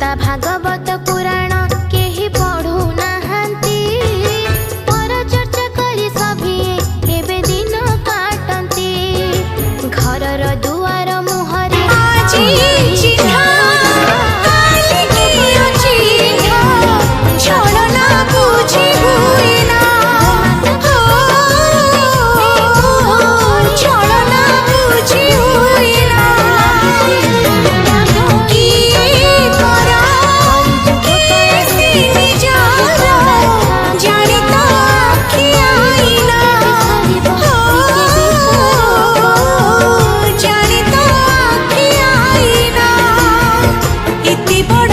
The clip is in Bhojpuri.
गीता भागवत पुराण केही पढ़ू नाहांती पर चर्चा करी सभी एबे दिन काटंती घरर दुआर मुहरे आजी चिन्हा काली किया चिन्हा छलना बुझी हुइना छलना बुझी हुइना की करा कैसी निजारा जानी तो आखी आईना जानी तो आखी आईना इति बड़